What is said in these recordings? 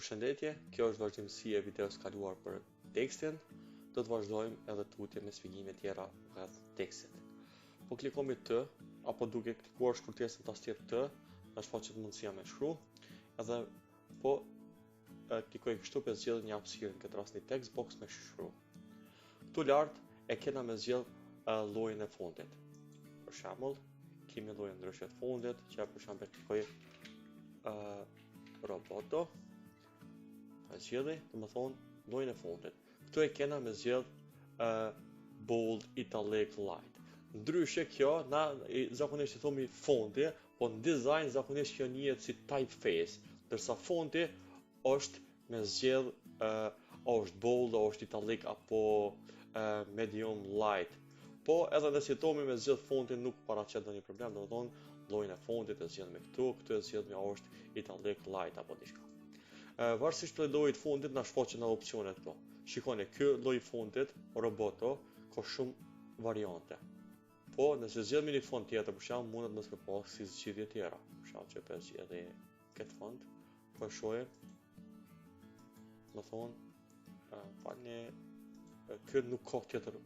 Përshëndetje, kjo është vazhdimësia e videos kaluar për tekstin. Do të vazhdojmë edhe tutje me shpjegime tjera rreth tekstit. Po klikomi T, apo duke klikuar shkurtesën tastier T, na shfaqet mundësia me shkru, edhe po klikoj kështu për zgjedh një hapësirë, në këtë rast një text box me shkru. Këtu lart e kena me zgjedh llojin e fundit. Për shembull, kemi llojin ndryshe të fundit, që për shembull klikoj roboto. Zgjedhje, domethënë llojin e fundit. Këtu e kena me zgjedh bold, italic, light. Ndryshe kjo, na zakonisht i thomi fonti, po në design zakonisht kjo njihet si typeface, ndërsa fonti është me zgjedh është bold, është italic apo medium light. Po edhe nëse thomi me zgjedh fontin nuk paraqet ndonjë problem, domethënë llojin e fontit e zgjedh me këtu e zgjedh me është italic, light apo diçka. Varësisht për llojit fundit na shfaqen në opsionet këto. Shikoni, ky lloj fundit, roboto, ka shumë variante. Po, nëse zgjedhni një font tjetër, për shembull, mundet mos të pas si zgjidhje tjera. Për shembull, që për zgjedhje këtë font, po shohim. Do thonë, falni, ky nuk ka tjetër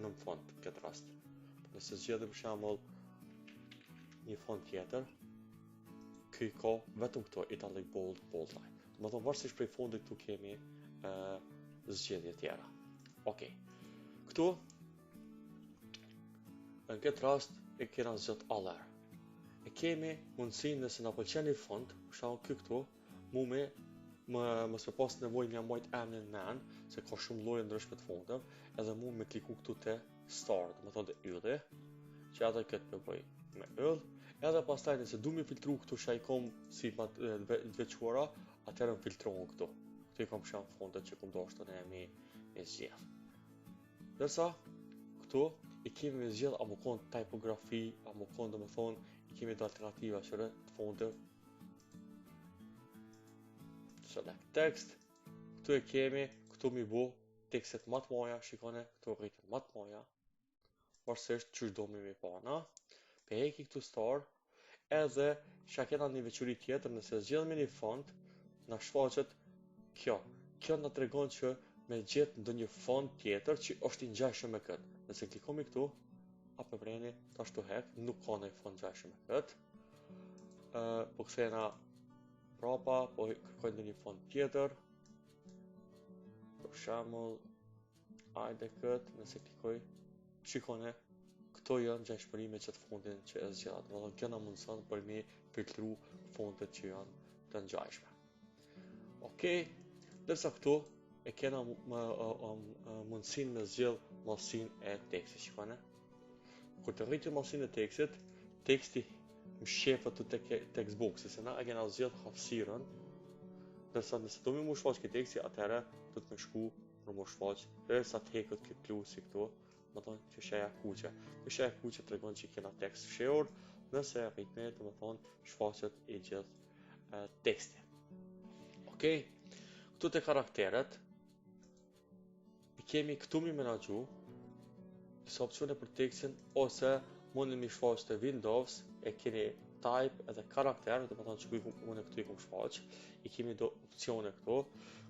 në font në këtë rast. Nëse zgjedhni për shembull një font tjetër, ky ka vetëm këto italic, bold, bold line. Do thonë varësisht prej fondit këtu kemi zgjedhje tjera. Okej. Këtu në këtë rast e kena zgjat aller. E kemi mundësinë nëse na pëlqen një font, për shembull ky këtu, mos e pas nevojë mja mbajt emrin men, se ka shumë lloje ndryshme të fonteve, edhe me kliku këtu te start, do thonë te ylli, që edhe këtë më bëj me yll. Edhe pastaj nëse du mi filtru këtu shajkom si veçuara, atëherë më filtrohen këtu. Këtu i kam shumë fontet që kum dashur ne me zgjedh. Ndërsa këtu i kemi me zgjedh apo kon typografi, apo kon domethënë i kemi të alternativa që të fonteve. Select text. Këtu e kemi, këtu mi bu tekstet më të mëdha, shikoni këtu rritën më të mëdha. Varësisht çu do mi pa na. Pe heki këtu star, edhe që kena një veçuri tjetër, nëse zgjedhemi një font, na shfaqet kjo. Kjo na tregon që me gjetë ndonjë font tjetër që është i ngjashëm me këtë. Nëse klikomi këtu, apo vreni, tash tu hek, nuk ka ndonjë font ngjashëm me këtë. Po kthehena prapa, po kërkoj ndonjë font tjetër. Për shembull, hajde këtë, nëse klikoj, shikoni, këto janë ngjashmërimet që të fontin që e zgjat. Do të kena mundëson për mi filtru fontet që janë të ngjashme. Okej, ndërsa këtu e kena mundësinë me zgjedh mallsinë e tekstit, shikoni. Kur të rritë mallsinë e tekstit, teksti më shefet të text boxi, se na e kena zgjedh hapësirën. Ndërsa nëse do më shfaq këtë teksti, atëherë do të më shku për më shfaq, derisa të hekët këtë plusi këtu. Do thonë që sheja kuqe. Kjo sheja kuqe tregon që kena tekst fshehur, nëse rritme, do thonë shfaqet i gjithë teksti. Okej. Këtu te karakteret i kemi këtu mi menaxhu disa opsione për tekstin, ose mundni mi shfaq te Windows, e keni type edhe karakter, do thonë që unë këtu i kam shfaq. I kemi do opsione këtu.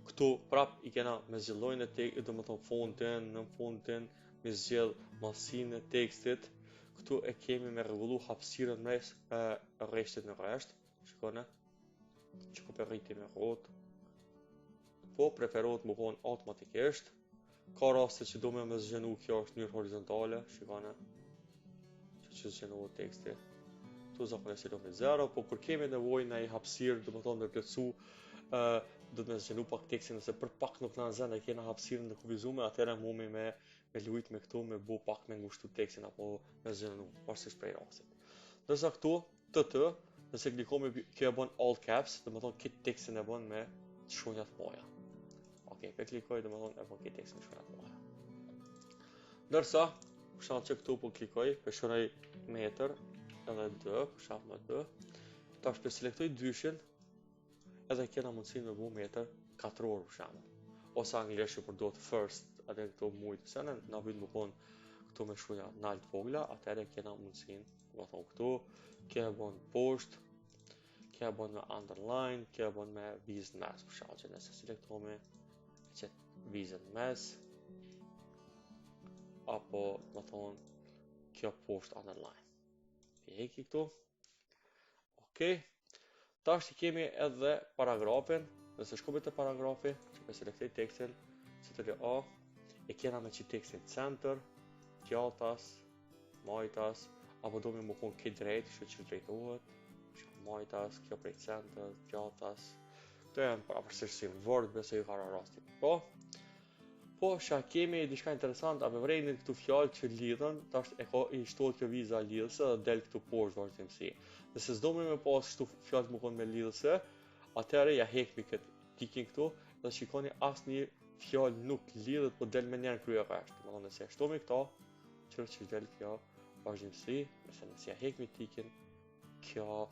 Këtu prap i kena me zgjellojnë e tekstit, do thonë fontin, në fontin, me zgjedh mallsinë e tekstit. Këtu e kemi me rregullu hapësirën mes rreshtit në rresht. Shikoni. Që ku rriti me rrot. Po preferohet më kon automatikisht. Ka raste që do me zgjenu kjo është në mënyrë horizontale, shikoni. Që zgjenohet teksti. Këtu zakonisht do me 0, po kur kemi nevojë në një hapësirë, do të thonë me plotësu do të më zgjenu pak tekstin, nëse për pak nuk na zën e kena hapësirën të kufizuar, atëherë mumi me lujt me këtu, me bu pak me ngushtu tekstin apo me zgjenu, pavarësisht prej rastit. Ndërsa këtu TT, nëse klikomi kjo e bën all caps, do të thonë këtë tekstin e bën me shkronja të mëdha. Okej, pe klikoj, do të thonë e bën këtë tekstin me shkronja të mëdha. Ndërsa, për shembull që këtu po klikoj, pe shkronjaj metër edhe 2, për shembull 2. Tash pe selektoj dyshin, edhe kena mundësinë me bu metër 4 orë për shembull. Ose anglisht që përdohet first, atë këto mujt, se na vjen më kon këtu me shkronja nalt vogla, atëherë kena mundësinë, do të thonë këtu, kena bën poshtë, Kjo bën me underline, kjo bën me vizën mes, për shkak që nëse selektohemi që vizën mes, apo më thonë kjo poshtë underline. Heki këtu. Okej. Tash kemi edhe paragrafin. Nëse shkojmë te paragrafi, që selektoj tekstin, Ctrl A, e kena me që tekstin center, djathtas, majtas, apo do më kon këtë drejt, kështu që drejtohet, majtas, kjo prej center, djathtas. Këto janë pavarësisht si Word, besoj ka rasti. Po, sha kemi diçka interesante, apo vrejnë këtu fjalë që lidhen, tash e ka i shtohet kjo viza lidhëse dhe del këtu poshtë vazhdimsi. Nëse s'domi me pas këtu fjalë më kon me lidhëse, atëherë ja hekmi këtë tikin këtu dhe shikoni asnjë fjalë nuk lidhet, po del me njërin krye rresht. Domethënë nëse e shtomi këto, që del kjo vazhdimsi, nëse ja hekmi tikin, kjo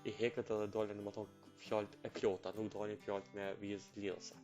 i heket edhe dalin domethënë fjalët e plota, nuk dalin fjalët me vizë lidhëse.